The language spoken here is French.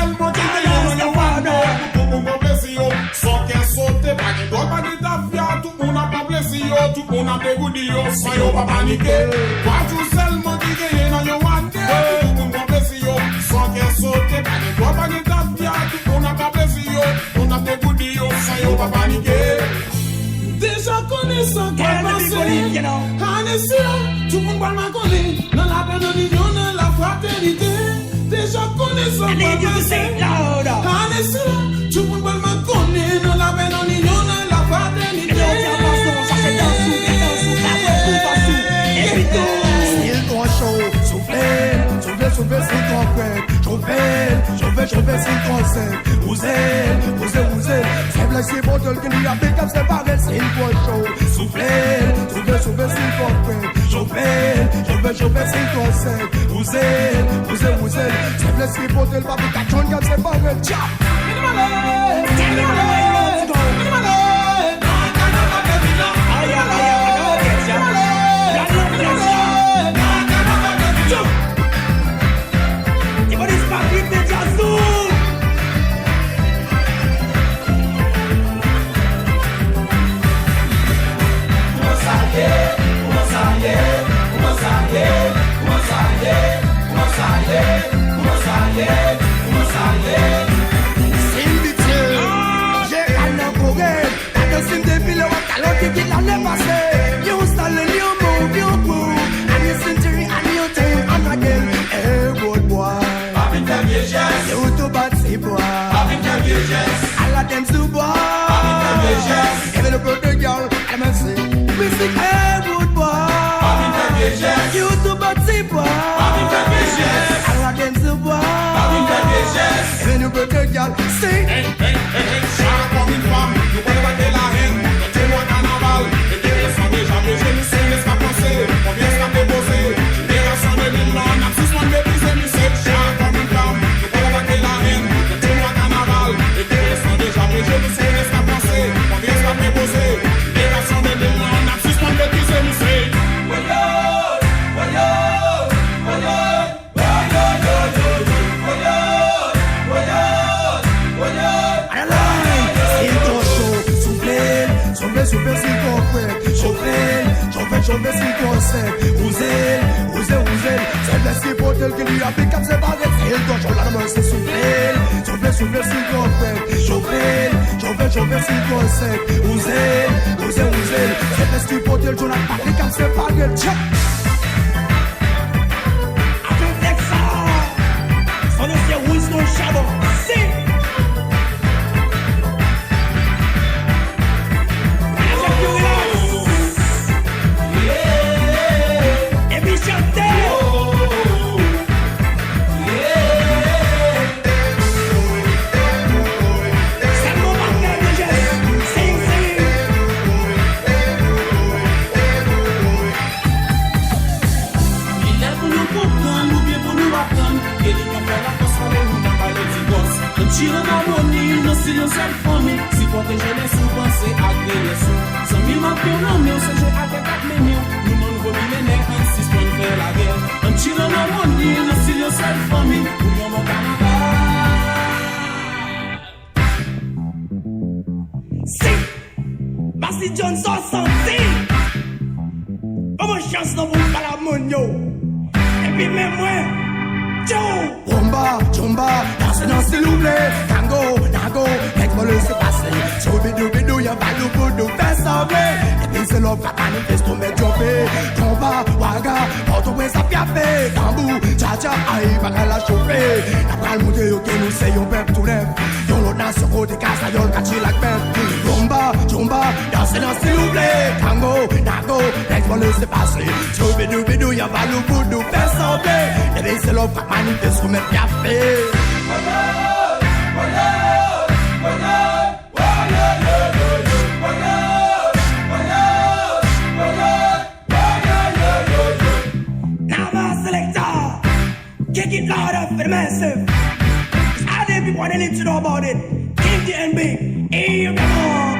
seulement qui gagne dans le wande. Tout le monde a plaisir, sans qu'elle saute, pas de doigts, pas de tafia. Tout le monde a pas plaisir, tout le monde a des goodies, sans yon pas paniquer. Pas tout seulement qui gagne dans le wande. Tout le monde a plaisir, sans qu'elle saute, pas de doigts, pas de tafia. Tout le monde a pas plaisir, on a des goodies, sans yon pas paniquer. Déjà connaissant qu'elle pensait, tout le monde va m'en connaître. Dans la paix de l'union, dans la fraternité. Déjà connaissant qu'elle pensait, tout le monde va m'en connaître. Dans la paix de l'union, dans la fraternité. Soufflez, c'est ton frère. Je vais, c'est ton sec. Vous êtes. C'est blessé, bottle, qui n'y a pas comme c'est pareil, c'est une bonne chose. Soufflez, c'est ton frère. Je vais, c'est ton sec. Vous êtes. C'est blessé, bottle, pas de cachon, comme c'est pareil. Ciao! Even a birthday girl, I'm a say, we sing, hey, good boy. You too bad, say, boy. I like them so boy. Even a birthday girl, sing. Hey, chara comme une femme, nous pouvons battre la haine. Tu vois carnaval, et des leçons déjà, mais je ne sais, laisse pas penser. On vient se taper poser. Génération de mille ans, on a tous moins de baiser, mais c'est chara comme une femme, nous pouvons battre la haine. Tu vois carnaval, et des leçons déjà, mais je ne sais, laisse pas penser. On vient se taper poser. Génération de mille ans, on a tous moins de baiser, mais c'est. Soufflez, c'est ton frère. Chauffez, c'est ton sec. Vous êtes. C'est blessé pour tel que lui a fait comme c'est pas vrai. C'est ton jour, la main, c'est soufflez, c'est ton frère. Chauffez, c'est ton sec. Vous êtes. C'est blessé pour tel jour, la main, c'est comme c'est pas vrai. Tiens. Avec Texas, on est sur Winston Shadow. C'est. Yourself for me, si protéger les sous, penser à les sous. Sans mille manques pour l'homme, on se joue avec 4 millions. Nous, non, nouveau millénaire, insiste pour nous faire la guerre. Un petit dans la money, no see yourself for me, pour nous, mon carnaval. Si, Bassi Johnson, santé. Comment chance dans vous, pas la money, et puis même moi, Joe. Jumba, danse s'il vous plaît. Tango, laisse-moi laisser passer. Choubidou, y'a pas de coup de faire sembler. Et puis c'est l'homme qui a manifesté pour mettre jambé. Jumba, waga, porte-au-prince à piafé. Tambou, tcha, aïe, va la chauffer. D'après le monde, ok, nous c'est yon peuple tout lève. Yon l'autre nation côté casse, yon caché la peuple. Jumba, danse s'il vous plaît. Tango, laisse-moi laisser passer. Choubidou, y'a pas de coup de faire sembler. Et puis c'est l'homme qui a manifesté pour mettre piafé. Now, selector, kick it louder for the massive. I didn't people want to know about it. King the NB, hey, come on.